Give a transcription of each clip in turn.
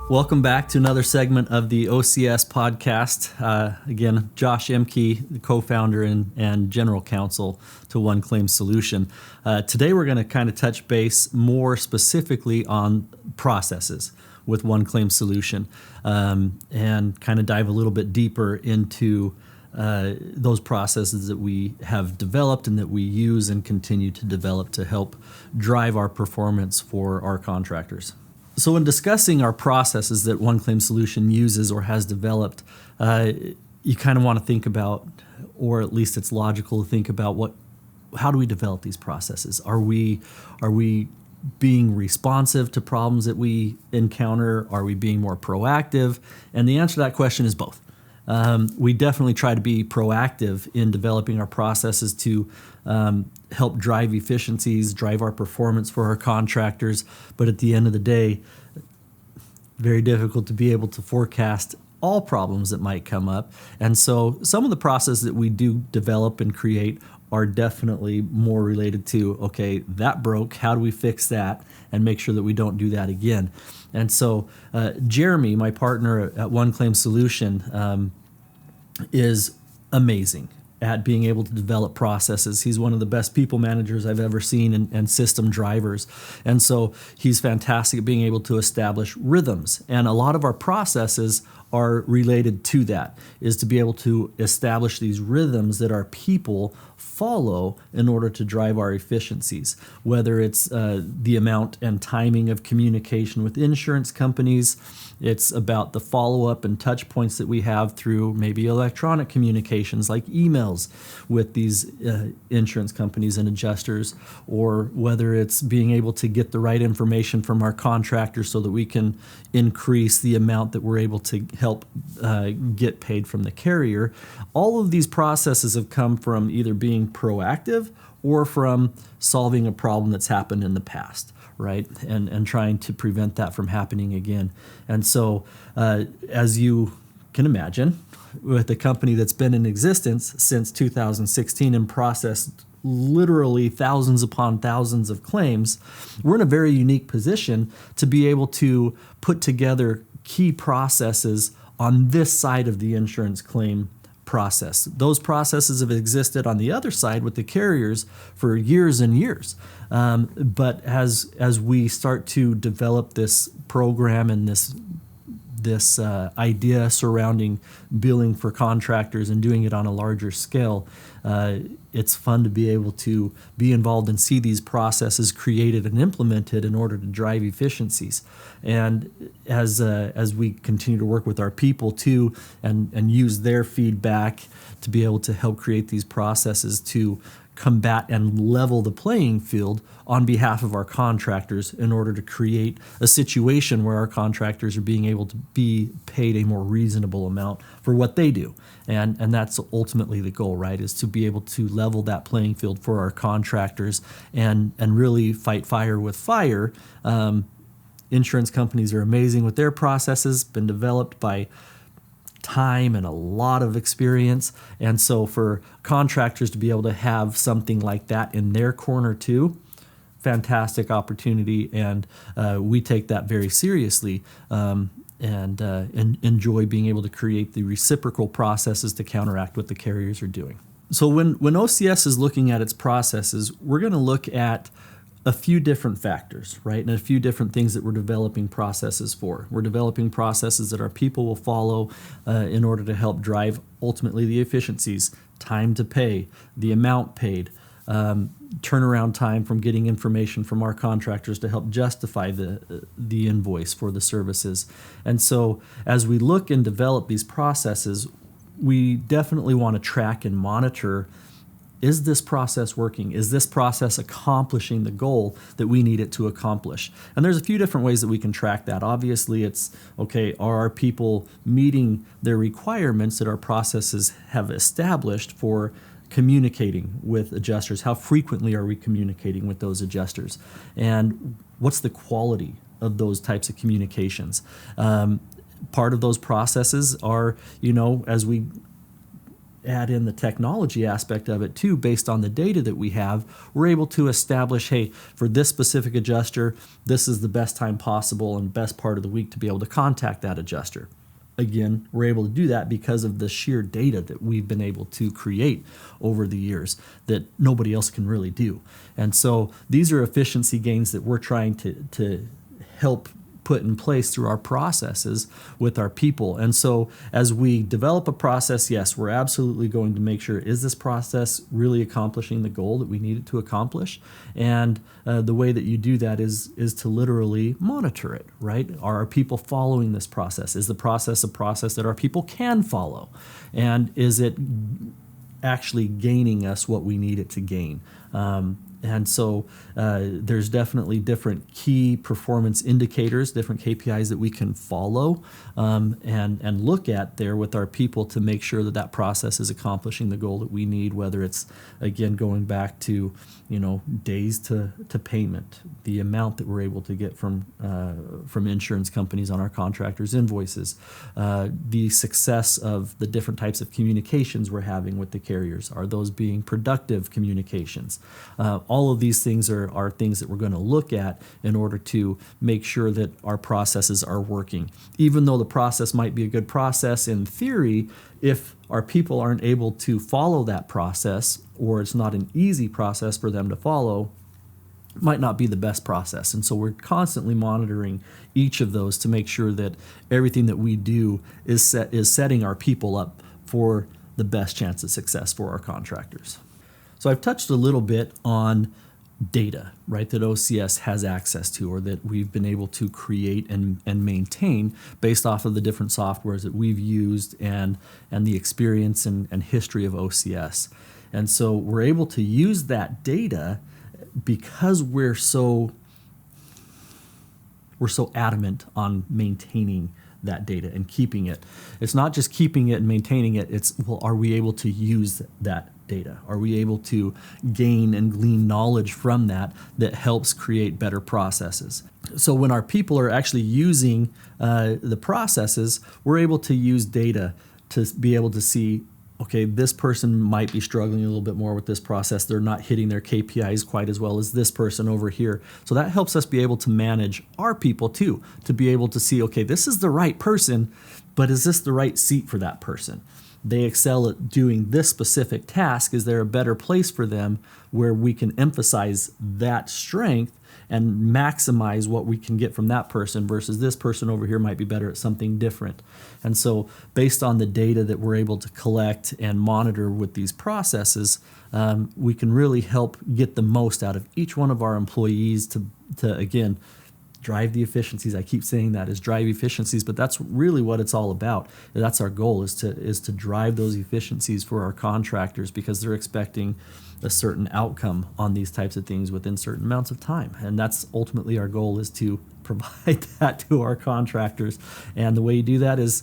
Welcome back to another segment of the OCS Podcast. Again, Josh Emke, the co-founder and general counsel to One Claim Solution. Today we're going to kind of touch base more specifically on processes with One Claim Solution and kind of dive a little bit deeper into those processes that we have developed and that we use and continue to develop to help drive our performance for our contractors. So in discussing our processes that One Claim Solution uses or has developed, you kind of want to think about, or at least it's logical to think about, how do we develop these processes? Are we being responsive to problems that we encounter? Are we being more proactive? And the answer to that question is both. We definitely try to be proactive in developing our processes to help drive efficiencies, drive our performance for our contractors. But at the end of the day, very difficult to be able to forecast all problems that might come up. And so some of the processes that we do develop and create are definitely more related to, okay, that broke, how do we fix that and make sure that we don't do that again? And so Jeremy, my partner at One Claim Solution, is amazing at being able to develop processes. He's one of the best people managers I've ever seen and system drivers. And so he's fantastic at being able to establish rhythms. And a lot of our processes are related to that, is to be able to establish these rhythms that our people follow in order to drive our efficiencies, whether it's the amount and timing of communication with insurance companies. It's about the follow-up and touch points that we have through maybe electronic communications like emails with these insurance companies and adjusters, or whether it's being able to get the right information from our contractors so that we can increase the amount that we're able to help get paid from the carrier. All of these processes have come from either being proactive or from solving a problem that's happened in the past, right? And trying to prevent that from happening again. And so, as you can imagine, with a company that's been in existence since 2016 and processed literally thousands upon thousands of claims, we're in a very unique position to be able to put together key processes on this side of the insurance claim process. Those processes have existed on the other side with the carriers for years and years. But as we start to develop this program and this idea surrounding billing for contractors and doing it on a larger scale, it's fun to be able to be involved and see these processes created and implemented in order to drive efficiencies. And as we continue to work with our people too, and use their feedback to be able to help create these processes to combat and level the playing field on behalf of our contractors in order to create a situation where our contractors are being able to be paid a more reasonable amount for what they do. And that's ultimately the goal, right, is to be able to level that playing field for our contractors and really fight fire with fire. Insurance companies are amazing with their processes, been developed by time and a lot of experience. And so for contractors to be able to have something like that in their corner too, fantastic opportunity. And we take that very seriously and enjoy being able to create the reciprocal processes to counteract what the carriers are doing. So when OCS is looking at its processes, we're going to look at a few different factors, right? And a few different things that we're developing processes for. We're developing processes that our people will follow in order to help drive ultimately the efficiencies, time to pay, the amount paid, turnaround time from getting information from our contractors to help justify the invoice for the services. And so as we look and develop these processes, we definitely want to track and monitor, is this process working? Is this process accomplishing the goal that we need it to accomplish? And there's a few different ways that we can track that. Obviously, it's, okay, are our people meeting their requirements that our processes have established for communicating with adjusters? How frequently are we communicating with those adjusters? And what's the quality of those types of communications? Part of those processes are, as we add in the technology aspect of it too, based on the data that we have, we're able to establish, hey, for this specific adjuster, this is the best time possible and best part of the week to be able to contact that adjuster. Again, we're able to do that because of the sheer data that we've been able to create over the years that nobody else can really do. And so these are efficiency gains that we're trying to help put in place through our processes with our people. And so as we develop a process, yes, we're absolutely going to make sure, is this process really accomplishing the goal that we need it to accomplish? And the way that you do that is to literally monitor it, right? Are our people following this process? Is the process a process that our people can follow? And is it actually gaining us what we need it to gain? And so there's definitely different key performance indicators, different KPIs that we can follow and look at there with our people to make sure that that process is accomplishing the goal that we need, whether it's, again, going back to, days to payment, the amount that we're able to get from insurance companies on our contractors' invoices, the success of the different types of communications we're having with the carriers. Are those being productive communications? All of these things are things that we're going to look at in order to make sure that our processes are working. Even though the process might be a good process in theory, if our people aren't able to follow that process, or it's not an easy process for them to follow, it might not be the best process. And so we're constantly monitoring each of those to make sure that everything that we do is setting our people up for the best chance of success for our contractors. So I've touched a little bit on data, right, that OCS has access to, or that we've been able to create and maintain based off of the different softwares that we've used and the experience and history of OCS. And so we're able to use that data because we're so adamant on maintaining that data and keeping it. It's not just keeping it and maintaining it, it's, well, are we able to use that data? Are we able to gain and glean knowledge from that helps create better processes? So when our people are actually using the processes, we're able to use data to be able to see, okay, this person might be struggling a little bit more with this process. They're not hitting their KPIs quite as well as this person over here. So that helps us be able to manage our people too, to be able to see, okay, this is the right person, but is this the right seat for that person? They excel at doing this specific task. Is there a better place for them where we can emphasize that strength and maximize what we can get from that person versus this person over here might be better at something different? And so based on the data that we're able to collect and monitor with these processes, we can really help get the most out of each one of our employees to again, drive the efficiencies. I keep saying that, is drive efficiencies, but that's really what it's all about. That's our goal, is to drive those efficiencies for our contractors, because they're expecting a certain outcome on these types of things within certain amounts of time. And that's ultimately our goal, is to provide that to our contractors. And the way you do that is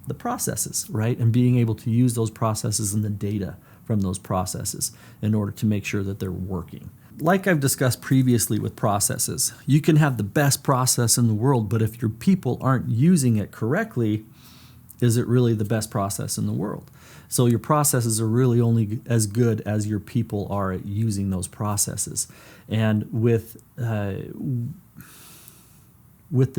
the processes, right? And being able to use those processes and the data from those processes in order to make sure that they're working. Like I've discussed previously with processes, you can have the best process in the world, but if your people aren't using it correctly, is it really the best process in the world? So your processes are really only as good as your people are at using those processes. And with the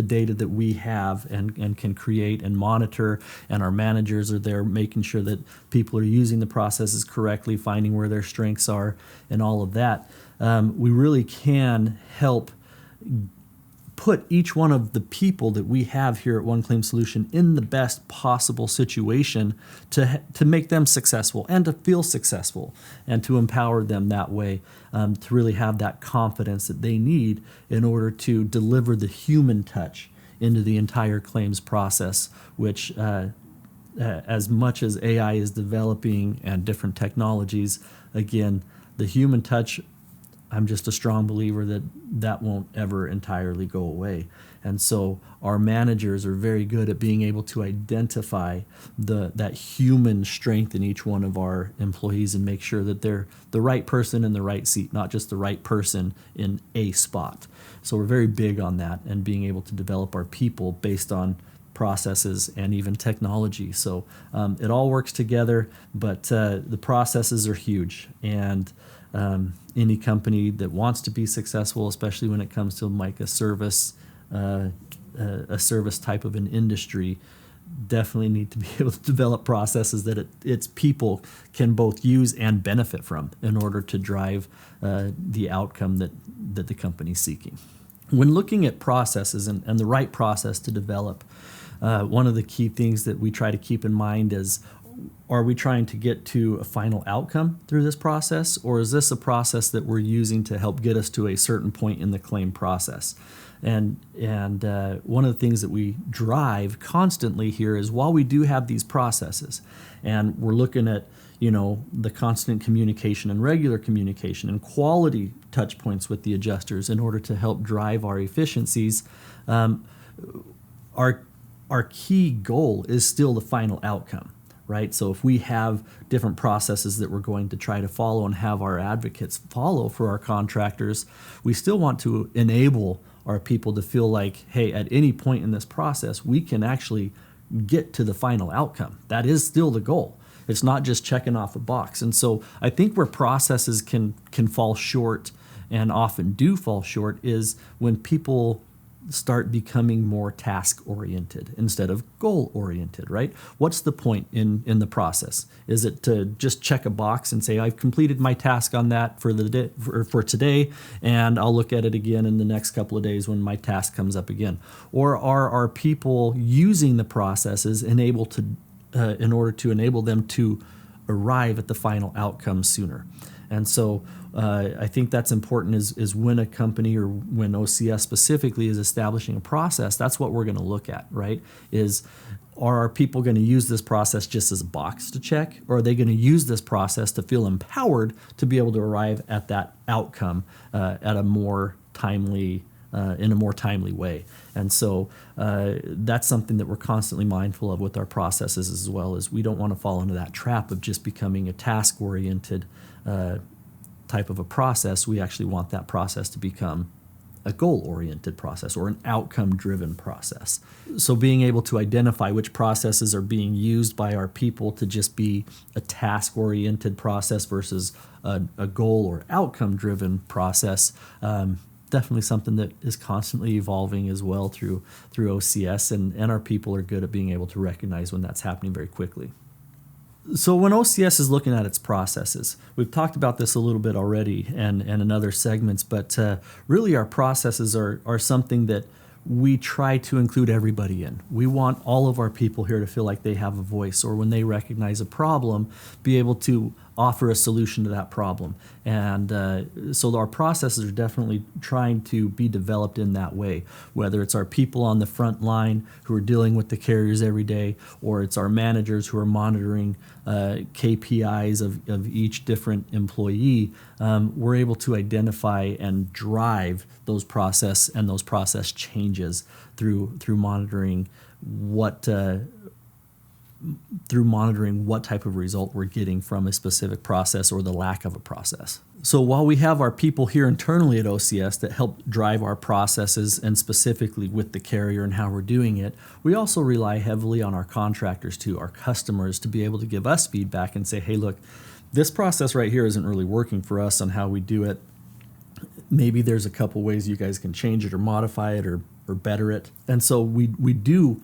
data that we have and can create and monitor, and our managers are there making sure that people are using the processes correctly, finding where their strengths are and all of that, we really can help put each one of the people that we have here at One Claim Solution in the best possible situation to make them successful and to feel successful, and to empower them that way, to really have that confidence that they need in order to deliver the human touch into the entire claims process, which as much as AI is developing and different technologies, again, the human touch, I'm just a strong believer that won't ever entirely go away. And so our managers are very good at being able to identify that human strength in each one of our employees and make sure that they're the right person in the right seat, not just the right person in a spot. So we're very big on that, and being able to develop our people based on processes, and even technology. So it all works together, but the processes are huge. And any company that wants to be successful, especially when it comes to like a service type of an industry, definitely need to be able to develop processes that its people can both use and benefit from in order to drive the outcome that the company's seeking. When looking at processes and the right process to develop, one of the key things that we try to keep in mind is, are we trying to get to a final outcome through this process, or is this a process that we're using to help get us to a certain point in the claim process? And one of the things that we drive constantly here is, while we do have these processes and we're looking at the constant communication and regular communication and quality touch points with the adjusters in order to help drive our efficiencies, our key goal is still the final outcome, right? So if we have different processes that we're going to try to follow and have our advocates follow for our contractors, we still want to enable our people to feel like, hey, at any point in this process, we can actually get to the final outcome. That is still the goal. It's not just checking off a box. And so I think where processes can fall short, and often do fall short, is when people start becoming more task-oriented instead of goal-oriented, right? What's the point in the process? Is it to just check a box and say, I've completed my task on that for the day, for today, and I'll look at it again in the next couple of days when my task comes up again? Or are our people using the processes in order to enable them to arrive at the final outcome sooner? And so I think that's important, is when a company, or when OCS specifically, is establishing a process, that's what we're going to look at, right? Are our people going to use this process just as a box to check, or are they going to use this process to feel empowered to be able to arrive at that outcome at a more timely in a more timely way? And so that's something that we're constantly mindful of with our processes, as well as we don't want to fall into that trap of just becoming a task-oriented type of a process. We actually want that process to become a goal-oriented process, or an outcome-driven process. So being able to identify which processes are being used by our people to just be a task-oriented process versus a goal or outcome-driven process, definitely something that is constantly evolving as well through OCS, and our people are good at being able to recognize when that's happening very quickly. So when OCS is looking at its processes, we've talked about this a little bit already and in other segments, but really our processes are something that we try to include everybody in. We want all of our people here to feel like they have a voice, or when they recognize a problem, be able to offer a solution to that problem. And so our processes are definitely trying to be developed in that way, whether it's our people on the front line who are dealing with the carriers every day, or it's our managers who are monitoring KPIs of each different employee. We're able to identify and drive those process changes through monitoring what type of result we're getting from a specific process, or the lack of a process. So while we have our people here internally at OCS that help drive our processes, and specifically with the carrier and how we're doing it, we also rely heavily on our contractors too, our customers, to be able to give us feedback and say, hey, look, this process right here isn't really working for us on how we do it. Maybe there's a couple ways you guys can change it or modify it or better it. And so we do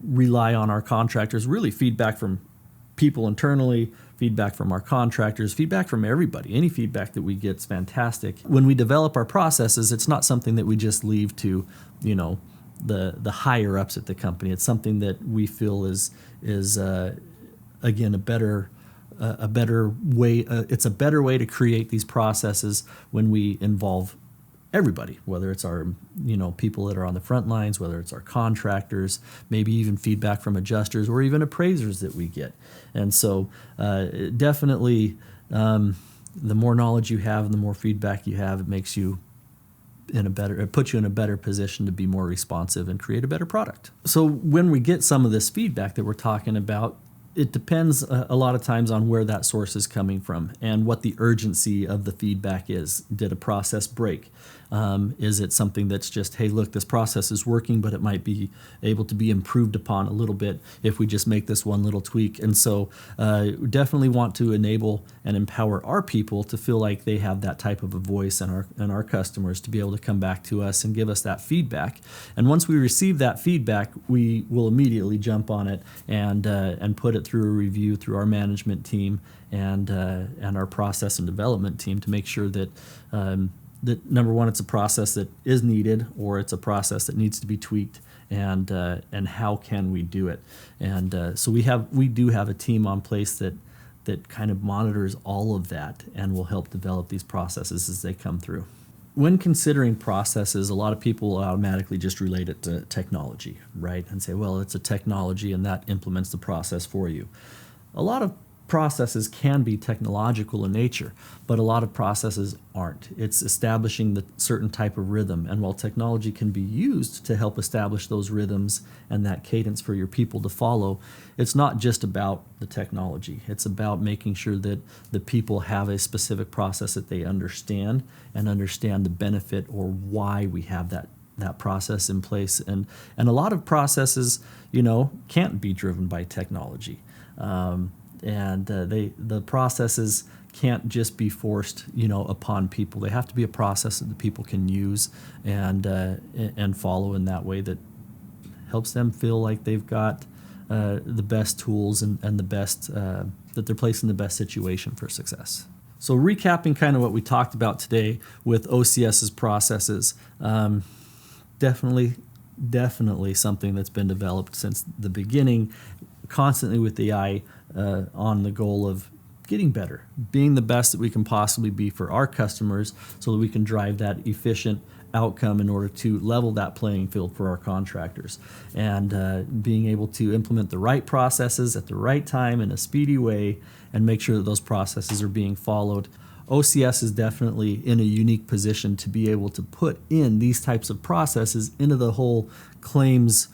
rely on our contractors, really feedback from people internally, feedback from our contractors, feedback from everybody. Any feedback that we get is fantastic. When we develop our processes, it's not something that we just leave to, the higher ups at the company. It's something that we feel is again a better way. It's a better way to create these processes when we involve everybody, whether it's our people that are on the front lines, whether it's our contractors, maybe even feedback from adjusters, or even appraisers that we get. And so definitely the more knowledge you have and the more feedback you have, it makes you it puts you in a better position to be more responsive and create a better product. So when we get some of this feedback that we're talking about, it depends a lot of times on where that source is coming from and what the urgency of the feedback is. Did a process break? Is it something that's just, hey, look, this process is working, but it might be able to be improved upon a little bit if we just make this one little tweak? And so we definitely want to enable and empower our people to feel like they have that type of a voice, and our customers to be able to come back to us and give us that feedback. And once we receive that feedback, we will immediately jump on it and put it through a review through our management team and our process and development team to make sure that that number one, it's a process that is needed, or it's a process that needs to be tweaked, and how can we do it? And so we do have a team on place that kind of monitors all of that and will help develop these processes as they come through. When considering processes, a lot of people automatically just relate it to technology, right? And say, well, it's a technology and that implements the process for you. A lot of processes can be technological in nature, but a lot of processes aren't. It's establishing the certain type of rhythm. And while technology can be used to help establish those rhythms and that cadence for your people to follow, it's not just about the technology. It's about making sure that the people have a specific process that they understand and understand the benefit or why we have that process in place. And a lot of processes, can't be driven by technology. The processes can't just be forced, upon people. They have to be a process that the people can use and follow in that way that helps them feel like they've got the best tools and the best that they're placed in the best situation for success. So recapping kind of what we talked about today with OCS's processes, definitely something that's been developed since the beginning, constantly with the eye on the goal of getting better, being the best that we can possibly be for our customers so that we can drive that efficient outcome in order to level that playing field for our contractors, and being able to implement the right processes at the right time in a speedy way and make sure that those processes are being followed. OCS is definitely in a unique position to be able to put in these types of processes into the whole claims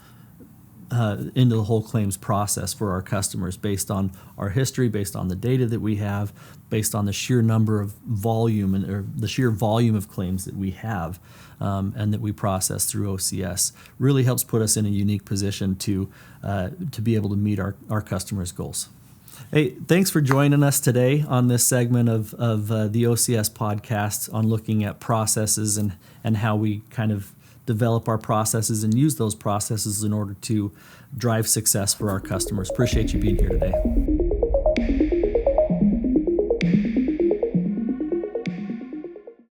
process for our customers, based on our history, based on the data that we have, based on the sheer number of volume or the sheer volume of claims that we have and that we process through OCS. Really helps put us in a unique position to be able to meet our customers' goals. Hey, thanks for joining us today on this segment of the OCS podcast on looking at processes and how we kind of develop our processes and use those processes in order to drive success for our customers. Appreciate you being here today.